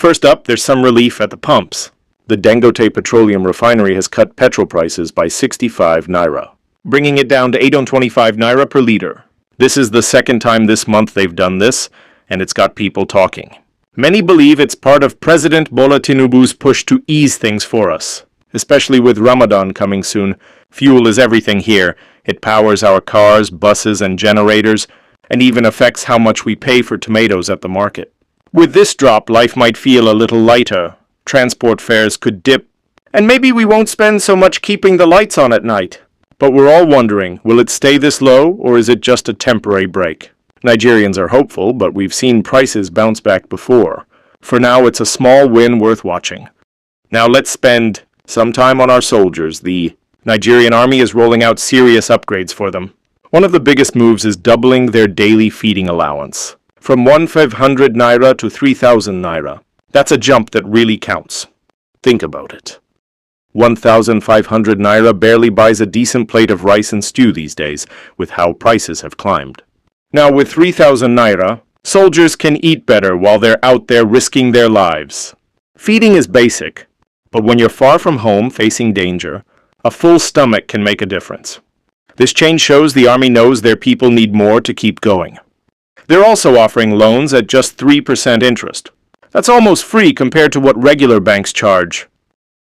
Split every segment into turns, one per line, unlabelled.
First up, there's some relief at the pumps. The Dangote Petroleum Refinery has cut petrol prices by 65 naira, bringing it down to 825 naira per litre. This is the second time this month they've done this, and it's got people talking. Many believe it's part of President Bola Tinubu's push to ease things for us. Especially with Ramadan coming soon, fuel is everything here. It powers our cars, buses, and generators, and even affects how much we pay for tomatoes at the market. With this drop, life might feel a little lighter. Transport fares could dip, and maybe we won't spend so much keeping the lights on at night. But we're all wondering, will it stay this low, or is it just a temporary break? Nigerians are hopeful, but we've seen prices bounce back before. For now, it's a small win worth watching. Now let's spend some time on our soldiers. The Nigerian Army is rolling out serious upgrades for them. One of the biggest moves is doubling their daily feeding allowance, from 1,500 naira to 3,000 naira. That's a jump that really counts. Think about it. 1,500 naira barely buys a decent plate of rice and stew these days, with how prices have climbed. Now with 3,000 naira, soldiers can eat better while they're out there risking their lives. Feeding is basic, but when you're far from home facing danger, a full stomach can make a difference. This change shows the Army knows their people need more to keep going. They're also offering loans at just 3% interest. That's almost free compared to what regular banks charge.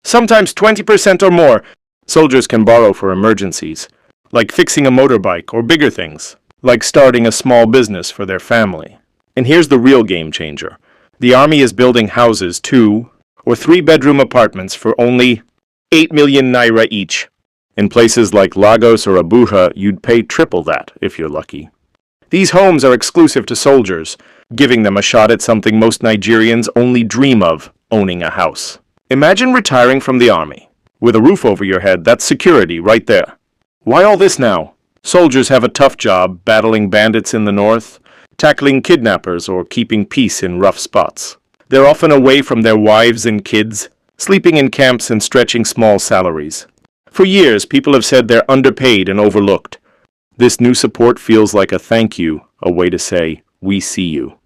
Sometimes 20% or more. Soldiers can borrow for emergencies, like fixing a motorbike or bigger things, like starting a small business for their family. And here's the real game changer. The Army is building houses, 2- or 3-bedroom apartments for only 8 million naira each. In places like Lagos or Abuja, you'd pay triple that if you're lucky. These homes are exclusive to soldiers, giving them a shot at something most Nigerians only dream of, owning a house. Imagine retiring from the Army. With a roof over your head, that's security right there. Why all this now? Soldiers have a tough job battling bandits in the north, tackling kidnappers, or keeping peace in rough spots. They're often away from their wives and kids, sleeping in camps and stretching small salaries. For years, people have said they're underpaid and overlooked. This new support feels like a thank you, a way to say, we see you.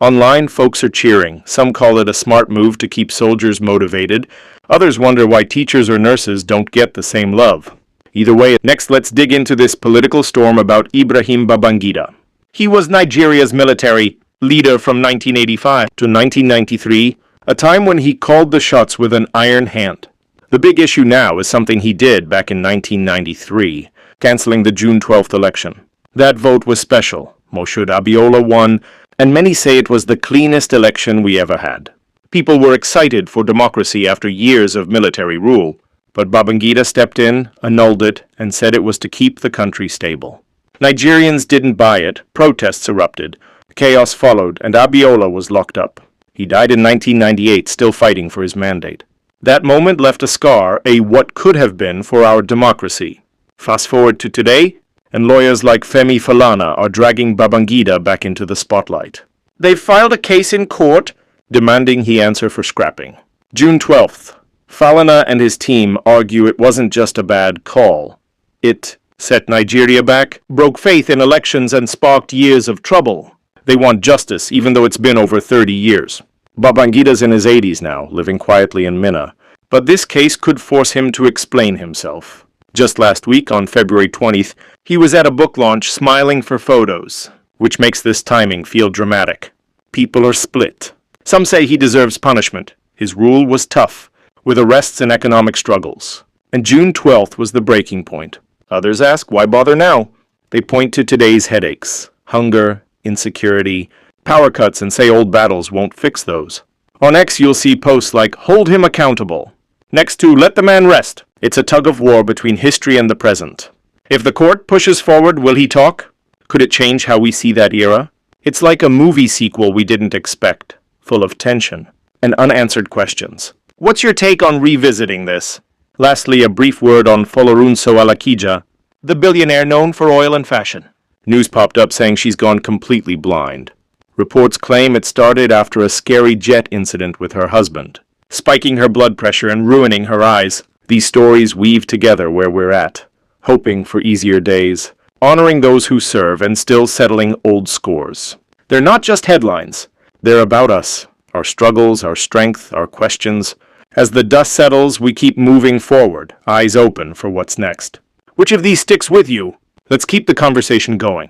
Online, folks are cheering. Some call it a smart move to keep soldiers motivated. Others wonder why teachers or nurses don't get the same love. Either way, next let's dig into this political storm about Ibrahim Babangida. He was Nigeria's military leader from 1985 to 1993, a time when he called the shots with an iron hand. The big issue now is something he did back in 1993, canceling the June 12th election. That vote was special. Moshood Abiola won, and many say it was the cleanest election we ever had. People were excited for democracy after years of military rule, but Babangida stepped in, annulled it, and said it was to keep the country stable. Nigerians didn't buy it, protests erupted, chaos followed, and Abiola was locked up. He died in 1998, still fighting for his mandate. That moment left a scar, a what could have been for our democracy. Fast forward to today, and lawyers like Femi Falana are dragging Babangida back into the spotlight. They've filed a case in court, demanding he answer for scrapping. June 12th. Falana and his team argue it wasn't just a bad call. It set Nigeria back, broke faith in elections, and sparked years of trouble. They want justice, even though it's been over 30 years. Babangida's in his 80s now, living quietly in Minna. But this case could force him to explain himself. Just last week, on February 20th, he was at a book launch smiling for photos, which makes this timing feel dramatic. People are split. Some say he deserves punishment. His rule was tough, with arrests and economic struggles. And June 12th was the breaking point. Others ask, why bother now? They point to today's headaches: hunger, insecurity, power cuts, and say old battles won't fix those. On X, you'll see posts like, hold him accountable. Next to, let the man rest. It's a tug of war between history and the present. If the court pushes forward, will he talk? Could it change how we see that era? It's like a movie sequel we didn't expect, full of tension and unanswered questions. What's your take on revisiting this? Lastly, a brief word on Folorunso Alakija, the billionaire known for oil and fashion. News popped up saying she's gone completely blind. Reports claim it started after a scary jet incident with her husband, spiking her blood pressure and ruining her eyes. These stories weave together where we're at, hoping for easier days, honoring those who serve, and still settling old scores. They're not just headlines. They're about us, our struggles, our strength, our questions. As the dust settles, we keep moving forward, eyes open for what's next. Which of these sticks with you? Let's keep the conversation going.